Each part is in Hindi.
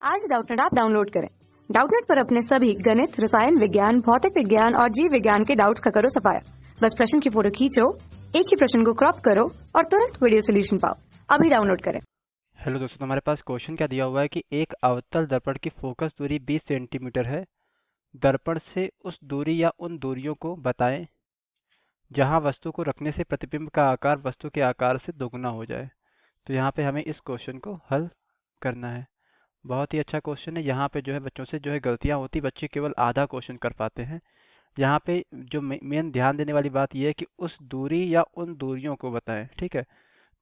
आज डाउटनेट ऐप डाउनलोड करें। डाउटनेट पर अपने सभी गणित, रसायन विज्ञान, भौतिक विज्ञान और जीव विज्ञान के डाउट्स का करो सफाया। बस प्रश्न की फोटो खींचो, एक ही प्रश्न को क्रॉप करो और तुरंत वीडियो सोल्यूशन पाओ। अभी डाउनलोड करें। हेलो दोस्तों, हमारे पास क्वेश्चन क्या दिया हुआ है कि एक अवतल दर्पण की फोकस दूरी 20 सेंटीमीटर है। दर्पण से उस दूरी या उन दूरियों को बताएं जहां वस्तु को रखने से प्रतिबिंब का आकार वस्तु के आकार से दोगुना हो जाए। तो यहाँ पे हमें इस क्वेश्चन को हल करना है। बहुत ही अच्छा क्वेश्चन है। यहाँ पे जो है बच्चों से जो है गलतियां होती, बच्चे केवल आधा क्वेश्चन कर पाते हैं। यहाँ पे जो मेन ध्यान देने वाली बात यह है कि उस दूरी या उन दूरियों को बताएं। ठीक है,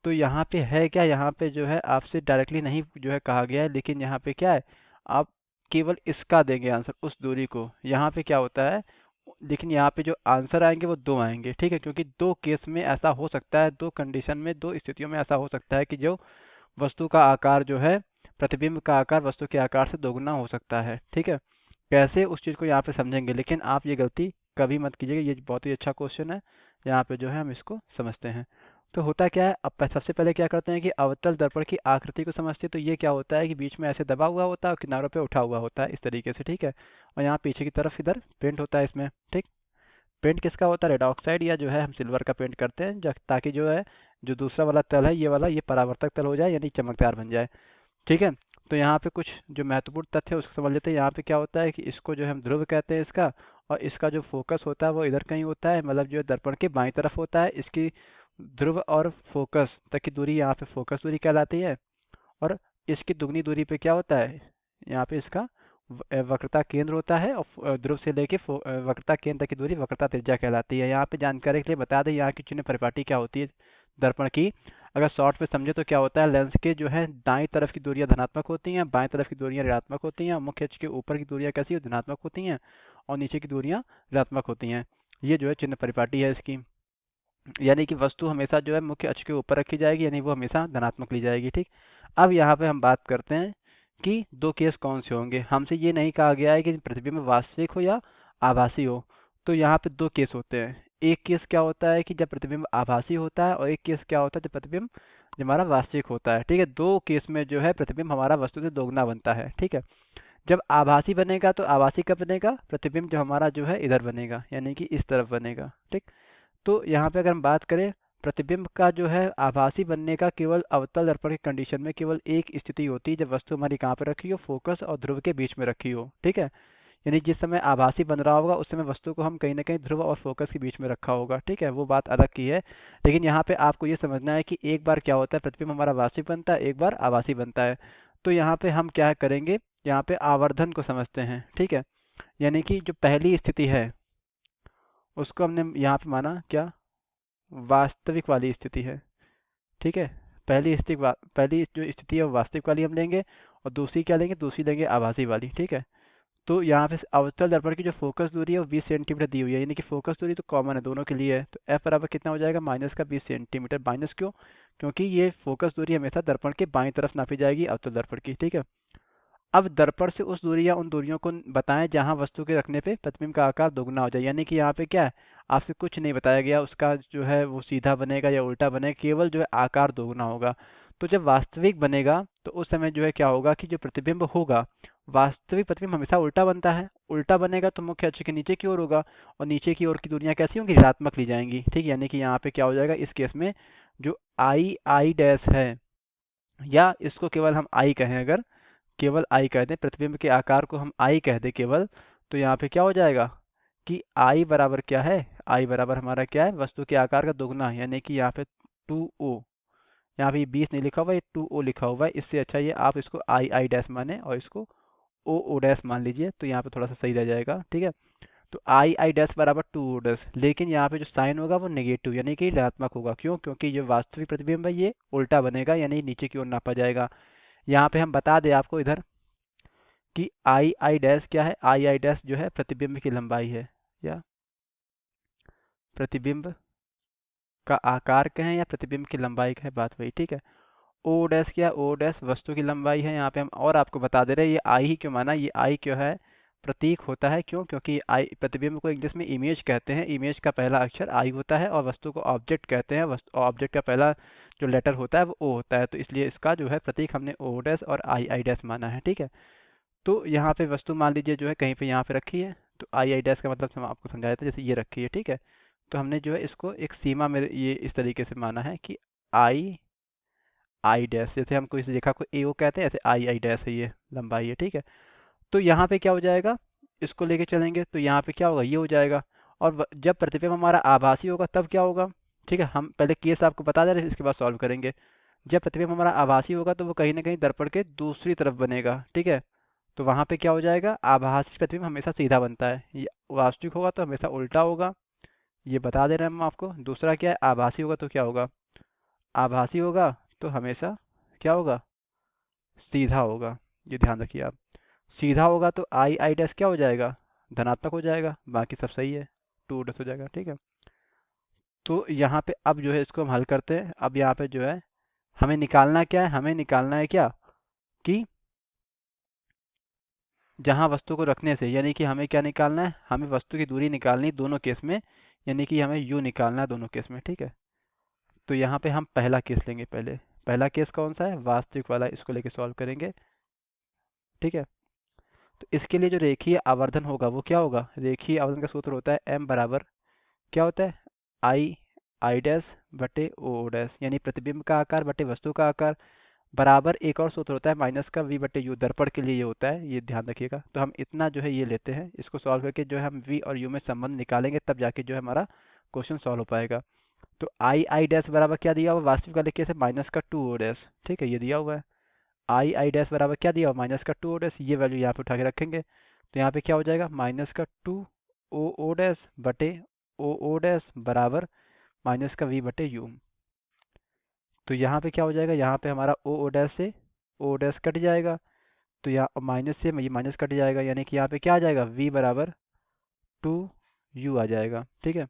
तो यहाँ पे है क्या, यहाँ पे जो है आपसे डायरेक्टली नहीं जो है कहा गया है, लेकिन यहाँ पे क्या है, आप केवल इसका देंगे आंसर, उस दूरी को। यहाँ पे क्या होता है, लेकिन यहाँ पे जो आंसर आएंगे वो दो आएंगे। ठीक है, क्योंकि दो केस में ऐसा हो सकता है, दो कंडीशन में, दो स्थितियों में ऐसा हो सकता है कि जो वस्तु का आकार जो है प्रतिबिंब का आकार वस्तु के आकार से दोगुना हो सकता है। ठीक है, कैसे उस चीज को यहाँ पे समझेंगे, लेकिन आप ये गलती कभी मत कीजिएगा। ये बहुत ही अच्छा क्वेश्चन है। यहाँ पे जो है हम इसको समझते हैं। तो होता क्या है, अब सबसे पहले क्या करते हैं कि अवतल दर्पण की आकृति को समझते हैं। तो ये क्या होता है कि बीच में ऐसे दबा हुआ होता है और किनारों पे उठा हुआ होता है इस तरीके से। ठीक है, और यहाँ पीछे की तरफ इधर पेंट होता है इसमें। ठीक, पेंट किसका होता है, रेड ऑक्साइड या जो है हम सिल्वर का पेंट करते हैं, ताकि जो है जो दूसरा वाला तल है ये वाला, ये परावर्तक तल हो जाए, यानी चमकदार बन जाए। ठीक है, तो यहाँ पे कुछ जो महत्वपूर्ण तथ्य है उसको समझ लेते हैं। यहाँ पे क्या होता है कि इसको जो है हम ध्रुव कहते हैं इसका, और इसका जो फोकस होता है वो इधर कहीं होता है, मतलब जो दर्पण के बाईं तरफ होता है। इसकी ध्रुव और फोकस तक की दूरी यहाँ पे फोकस दूरी कहलाती है। और इसकी दुगनी दूरी पे क्या होता है, यहाँ पे इसका वक्रता केंद्र होता है, और ध्रुव से लेके वक्रता केंद्र तक की दूरी वक्रता त्रिज्या कहलाती है। यहाँ पे जानकारी के लिए बता दें, यहाँ की चिन्ह परिपाटी क्या होती है दर्पण की। अगर शॉर्ट में समझे तो क्या होता है, लेंस के जो है दाईं तरफ की दूरियां धनात्मक होती हैं, बाएं तरफ की दूरियां ऋणात्मक होती हैं। मुख्य अक्ष के ऊपर की दूरियां कैसी होती, धनात्मक होती हैं, और नीचे की दूरियां ऋणात्मक होती हैं। ये जो है चिन्ह परिपाटी है इसकी। यानी कि वस्तु हमेशा जो है मुख्य अक्ष के ऊपर रखी जाएगी, यानी वो हमेशा धनात्मक ली जाएगी। ठीक, अब यहाँ पे हम बात करते हैं कि दो केस कौन से होंगे। हमसे ये नहीं कहा गया है कि प्रतिबिंब वास्तविक हो या आभासी हो। तो यहाँ पे दो केस होते हैं। एक केस क्या होता है कि जब प्रतिबिंब आभासी होता है, और एक केस क्या होता है जब प्रतिबिंब जब हमारा वास्तविक होता है। ठीक है, दो केस में जो है प्रतिबिंब हमारा वस्तु से दोगुना बनता है। ठीक है, जब आभासी बनेगा तो आभासी कब बनेगा, प्रतिबिंब जो हमारा जो है इधर बनेगा, यानी कि इस तरफ बनेगा। ठीक, तो यहाँ पे अगर हम बात करें प्रतिबिंब का जो है आभासी बनने का, केवल अवतल दर्पण की कंडीशन में केवल एक स्थिति होती है, जब वस्तु हमारी कहाँ पे रखी हो, फोकस और ध्रुव के बीच में रखी हो। ठीक है, यानी जिस समय आभासी बन रहा होगा उस समय वस्तु को हम कहीं ना कहीं ध्रुव और फोकस के बीच में रखा होगा। ठीक है, वो बात अलग की है। लेकिन यहाँ पे आपको ये समझना है कि एक बार क्या होता है, प्रतिबिंब हमारा वास्तविक बनता है, एक बार आभासी बनता है। तो यहाँ पे हम क्या करेंगे, यहाँ पे आवर्धन को समझते हैं। ठीक है, यानी कि जो पहली स्थिति है उसको हमने यहाँ पे माना क्या, वास्तविक वाली स्थिति है। ठीक है, पहली जो स्थिति है वो वास्तविक वाली हम लेंगे, और दूसरी क्या लेंगे, दूसरी लेंगे आभासी वाली। ठीक है, तो यहाँ पे अवतल दर्पण की जो फोकस दूरी है वो 20 सेंटीमीटर दी हुई है, यानी कि फोकस दूरी तो कॉमन है दोनों के लिए है। तो एफ बराबर कितना हो जाएगा, माइनस का 20 सेंटीमीटर। माइनस क्यों, क्योंकि ये फोकस दूरी हमेशा दर्पण के बाईं तरफ नापी जाएगी अवतल दर्पण की। ठीक है, अब दर्पण से उस दूरी या उन दूरियों को बताएं जहां वस्तु के रखने पे प्रतिबिंब का आकार दोगुना हो जाए। यानी कि यहाँ पे क्या है, आपसे कुछ नहीं बताया गया उसका जो है वो सीधा बनेगा या उल्टा बनेगा, केवल जो है आकार दोगुना होगा। तो जब वास्तविक बनेगा तो उस समय जो है क्या होगा कि जो प्रतिबिंब होगा, वास्तविक प्रतिबिंब हमेशा उल्टा बनता है। उल्टा बनेगा तो मुख्य अक्ष के नीचे की ओर होगा, और नीचे की ओर की दूरियां कैसी होंगी, ऋणात्मक ली जाएंगी। ठीक, यानी कि यहाँ पे क्या हो जाएगा, इस केस में जो आई आई डैश है, या इसको केवल हम आई कहें, अगर केवल आई कह दें, प्रतिबिंब के आकार को हम आई कह दें केवल, तो यहाँ पे क्या हो जाएगा कि आई बराबर क्या है, आई बराबर हमारा क्या है, वस्तु के आकार का दोगुना, यानी कि यहाँ पे 2o। यहाँ पे 20 नहीं लिखा हुआ, ये 2o लिखा हुआ है। इससे अच्छा ये आप इसको आई आई डैश माने और इसको ओ ओ डैश मान लीजिए, तो यहाँ पे थोड़ा सा सही रह जाएगा। ठीक है, तो आई आई डैश बराबर 2o डैश, लेकिन यहाँ पे जो साइन होगा वो नेगेटिव, यानी कि ऋणात्मक होगा। क्यों, क्योंकि जो वास्तविक प्रतिबिंब है ये उल्टा बनेगा, यानी नीचे की ओर नापा जाएगा। यहाँ पे हम बता दें आपको इधर कि आई आई डैश क्या है, आई आई डैश जो है प्रतिबिंब की लंबाई है, या प्रतिबिंब का आकार कहें या प्रतिबिंब की लंबाई कहें, बात वही। ठीक है, ओ डैश क्या, ओ डैश वस्तु की लंबाई है। यहाँ पे हम और आपको बता दे रहे हैं, ये आई ही क्यों माना, ये आई क्यों है, प्रतीक होता है। क्यों, क्योंकि आई प्रतिबिंब को इंग्लिश में इमेज कहते हैं, इमेज का पहला अक्षर आई होता है, और वस्तु को ऑब्जेक्ट कहते हैं, ऑब्जेक्ट का पहला जो लेटर होता है वो ओ होता है, तो इसलिए इसका जो है प्रतीक हमने ओ डैश और आई डैश माना है। ठीक है, तो यहाँ पे वस्तु मान लीजिए जो है कहीं पे यहाँ पे रखी है, तो आई डैश का मतलब हम आपको समझाया था, जैसे ये रखी है। ठीक है, तो हमने जो है इसको एक सीमा में ये इस तरीके से माना है कि आई डैश, जैसे हम कोई इस रेखा को ए ओ कहते हैं, ऐसे आई डैश है, ये लंबाई है। ठीक है, तो यहाँ पे क्या हो जाएगा, इसको लेके चलेंगे तो यहाँ पे क्या होगा, ये हो जाएगा। और जब प्रतिबिंब हमारा आभासी होगा तब क्या होगा। ठीक है, हम पहले केस आपको बता दे रहे हैं, इसके बाद सॉल्व करेंगे। जब प्रतिबिंब हमारा आभासी होगा तो वो कहीं ना कहीं दर्पण के दूसरी तरफ बनेगा। ठीक है, तो वहां पे क्या हो जाएगा, आभासी प्रतिबिंब हमेशा सीधा बनता है, ये वास्तविक होगा तो हमेशा उल्टा होगा, ये बता दे रहे हैं हम आपको। दूसरा क्या है, आभासी होगा तो क्या होगा, आभासी होगा तो हमेशा क्या होगा, सीधा होगा। ये ध्यान रखिए आप, सीधा होगा तो आई डैश क्या हो जाएगा, धनात्मक हो जाएगा, बाकी सब सही है, टू डैश हो जाएगा। ठीक है, तो यहाँ पे अब जो है इसको हम हल करते हैं। अब यहाँ पे जो है हमें निकालना क्या है, हमें निकालना है क्या कि जहाँ वस्तु को रखने से, यानी कि हमें क्या निकालना है, हमें वस्तु की दूरी निकालनी दोनों केस में, यानी कि हमें यू निकालना है दोनों केस में। ठीक है, तो यहाँ पे हम पहला केस लेंगे। पहला केस कौन सा है, वास्तविक वाला, इसको लेके सॉल्व करेंगे। ठीक है, तो इसके लिए जो रेखीय आवर्धन होगा वो क्या होगा, रेखीय आवर्धन का सूत्र होता है m बराबर क्या होता है, आई डैश बटे ओ डैश, यानी प्रतिबिंब का आकार बटे वस्तु का आकार, बराबर एक और सूत्र होता है माइनस का v बटे यू, दर्पण के लिए ये होता है, ये ध्यान रखिएगा। तो हम इतना जो है ये लेते हैं, इसको सॉल्व करके जो है हम v और u में संबंध निकालेंगे, तब जाके जो है हमारा क्वेश्चन सॉल्व हो पाएगा। तो आई डैश बराबर क्या दिया हुआ, वास्तविक वाले केस है माइनस का टू ओ डैश। ठीक है, ये दिया हुआ है। आई डैश बराबर क्या दिया हुआ, माइनस का टू ओ डैश, ये वैल्यू यहाँ पे उठा के रखेंगे, तो यहाँ पे क्या हो जाएगा, माइनस का टू ओ डैश बटे ओ डैश बराबर माइनस का v बटे यू। तो यहाँ पे क्या हो जाएगा, यहाँ पे हमारा ओ डैश से ओ डैश कट जाएगा, तो यहाँ माइनस से ये माइनस कट जाएगा, यानी कि यहाँ पे क्या आ जाएगा, v बराबर टू यू आ जाएगा। ठीक है,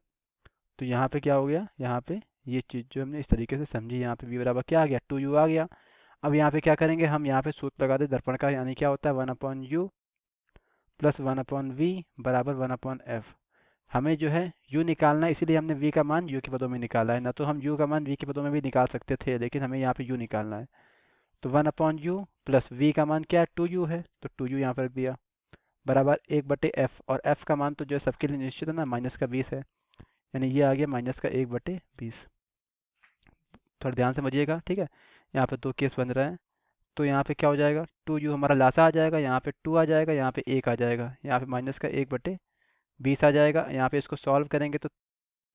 तो यहाँ पे क्या हो गया, यहाँ पे ये चीज़ जो हमने इस तरीके से समझी, यहाँ पे v बराबर क्या आ गया, टू यू आ गया। अब यहाँ पे क्या करेंगे, हम यहाँ पे सूत्र लगा दे दर्पण का, यानी क्या होता है 1/u प्लस 1/v बराबर 1/f। हमें जो है u निकालना है, इसीलिए हमने v का मान u के पदों में निकाला है, ना तो हम u का मान v के पदों में भी निकाल सकते थे, लेकिन हमें यहाँ पे u निकालना है। तो 1/u प्लस v का मान क्या है, 2u है, तो 2u यहाँ पर रख दिया, बराबर 1/f, और f का मान तो जो है सबके लिए निश्चित है ना, माइनस का 20 है, यानी ये आ गया माइनस का 1/20। थोड़ा ध्यान से समझिएगा। ठीक है, यहाँ पे दो केस बन रहे हैं, तो यहाँ पे क्या हो जाएगा, 2u हमारा लासा आ जाएगा, यहाँ पे 2 आ जाएगा, यहाँ पे 1 आ जाएगा, यहाँ पे माइनस का 1/20 आ जाएगा। यहाँ पे इसको सॉल्व करेंगे तो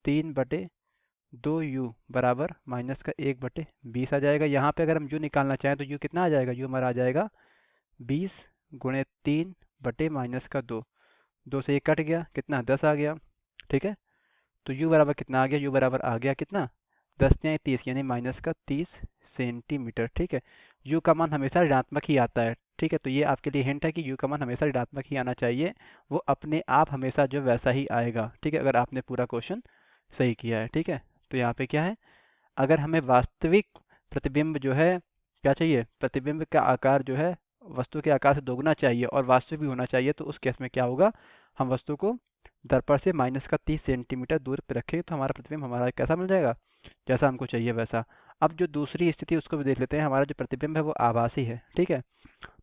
3/2u बराबर माइनस का 1/20 आ जाएगा। यहाँ पे अगर हम u निकालना चाहें तो u कितना आ जाएगा, u हमारा आ जाएगा 20 गुणे 3 बटे माइनस का 2, 2 से 1 कट गया, कितना 10 आ गया। ठीक है, तो u बराबर कितना आ गया, u बराबर आ गया कितना, 10 या 30, यानी माइनस का 30 सेंटीमीटर। ठीक है, u का मान हमेशा ऋणात्मक ही आता है। ठीक है, तो ये आपके लिए हिंट है कि u का मान हमेशा ऋणात्मक ही आना चाहिए, वो अपने आप हमेशा जो वैसा ही आएगा। ठीक है, अगर आपने पूरा क्वेश्चन सही किया है। ठीक है, तो यहाँ पे क्या है, अगर हमें वास्तविक प्रतिबिंब जो है क्या चाहिए, प्रतिबिंब का आकार जो है वस्तु के आकार से दोगुना चाहिए और वास्तविक भी होना चाहिए, तो उस केस में क्या होगा, हम वस्तु को दर्पण से माइनस का 30 सेंटीमीटर दूर पे रखेंगे, तो हमारा प्रतिबिंब हमारा कैसा मिल जाएगा, जैसा हमको चाहिए वैसा। अब जो दूसरी स्थिति उसको भी देख लेते हैं, हमारा जो प्रतिबिंब है वो आभासी है। ठीक है,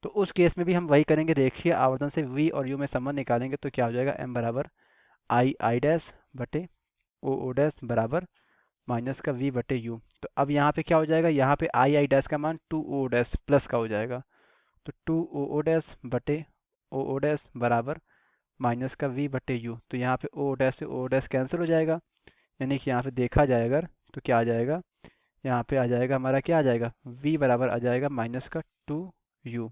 तो उस केस में भी हम वही करेंगे, रेखीय आवर्धन से v और u में संबंध निकालेंगे, तो क्या हो जाएगा, m बराबर आई डैश बटे ओ डैश बराबर माइनस का v बटे u। तो अब यहाँ पे क्या हो जाएगा, यहाँ पे आई डैश का मान 2o डैश प्लस का हो जाएगा, तो 2o डैश बटे ओ डैश बराबर माइनस का v बटे u। तो यहाँ पे o डैश से o डैश कैंसिल हो जाएगा, यानी कि यहाँ पे देखा जाएगा अगर तो क्या आ जाएगा, यहाँ पे आ जाएगा हमारा क्या आ जाएगा, v बराबर आ जाएगा माइनस का 2u।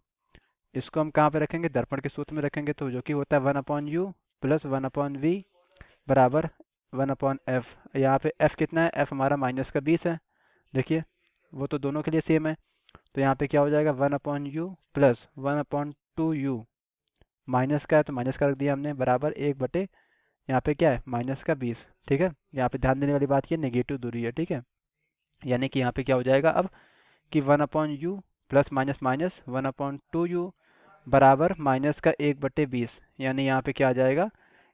इसको हम कहाँ पे रखेंगे, दर्पण के सूत्र में रखेंगे, तो जो कि होता है 1/u प्लस 1/v बराबर 1/f। यहाँ पे f कितना है, f हमारा माइनस का 20 है, देखिए वो तो दोनों के लिए सेम है। तो यहाँ पे क्या हो जाएगा, 1/u प्लस 1/2u, माइनस का है तो माइनस का रख दिया हमने, बराबर 1 यहाँ पे क्या है माइनस का 20। ठीक है, यहाँ पे ध्यान देने वाली बात ये नेगेटिव दूरी है। ठीक है, यानी कि यहाँ पे क्या हो जाएगा अब कि 1/u plus minus minus 1/2u बराबर माइनस का 1/20, यानी यहाँ पे क्या आ जाएगा,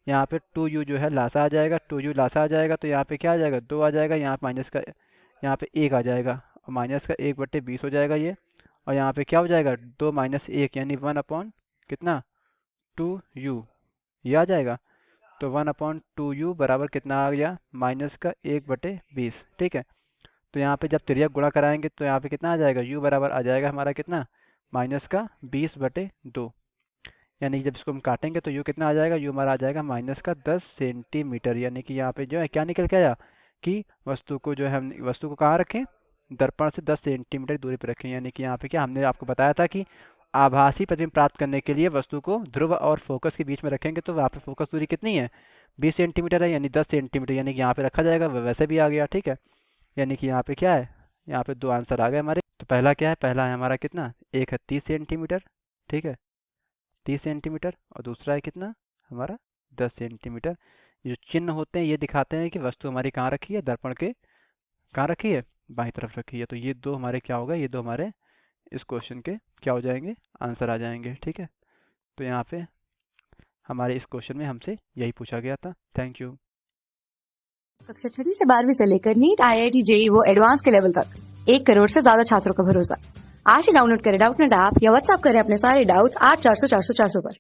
यहाँ पे 2u जो है लासा आ जाएगा, 2u लासा आ जाएगा, तो यहाँ पे क्या आ जाएगा, 2 आ जाएगा, यहाँ माइनस का यहाँ पे 1 आ जाएगा, और माइनस का 1/20 हो जाएगा ये, और यहाँ पे क्या हो जाएगा 2 - 1 यानी 1 अपॉन कितना 2u, ये आ जाएगा। तो 1/2u बराबर कितना आ गया माइनस का 1/20। ठीक है, तो यहाँ पे जब तिर्यक गुणा कराएंगे तो यहाँ पे कितना आ जाएगा u बराबर आ जाएगा हमारा कितना माइनस का 20/2, यानी कि जब इसको हम काटेंगे तो u कितना आ जाएगा, u हमारा आ जाएगा माइनस का 10 सेंटीमीटर। यानी कि यहाँ पे जो है क्या निकल के आया कि वस्तु को जो है हम वस्तु को कहाँ रखें, दर्पण से 10 सेंटीमीटर दूरी पर रखें। यानी कि यहाँ पे क्या हमने आपको बताया था कि आभासी प्रतिबिंब प्राप्त करने के लिए वस्तु को ध्रुव और फोकस के बीच में रखेंगे तो वहाँ पे फोकस दूरी कितनी है 20 सेंटीमीटर है, यानी 10 सेंटीमीटर, यानी कि यहाँ पे रखा जाएगा वैसे भी आ गया। ठीक है, यानी कि यहाँ पे क्या है, यहाँ पे दो आंसर आ गए हमारे। तो पहला क्या है, पहला है हमारा कितना, एक है 30 सेंटीमीटर, ठीक है 30 सेंटीमीटर, और दूसरा है कितना हमारा 10 सेंटीमीटर। ये जो चिन्ह होते हैं ये दिखाते हैं कि वस्तु हमारी कहाँ रखी है, दर्पण के कहाँ रखी है, बाईं तरफ रखी है। तो ये दो हमारे क्या होगा, ये दो हमारे इस क्वेश्चन के क्या हो जाएंगे, आंसर आ जाएंगे। ठीक है, तो यहाँ पे हमारे इस क्वेश्चन में हमसे यही पूछा गया था। Thank you. कक्षा 6वीं से 12वीं से लेकर नीट, IIT, JEE वो एडवांस के लेवल तक 1 करोड़ से ज्यादा छात्रों का भरोसा। आज ही डाउनलोड करें डाउटनेट ऐप या व्हाट्सएप करें अपने सारे डाउट्स 8400 400 400 पर।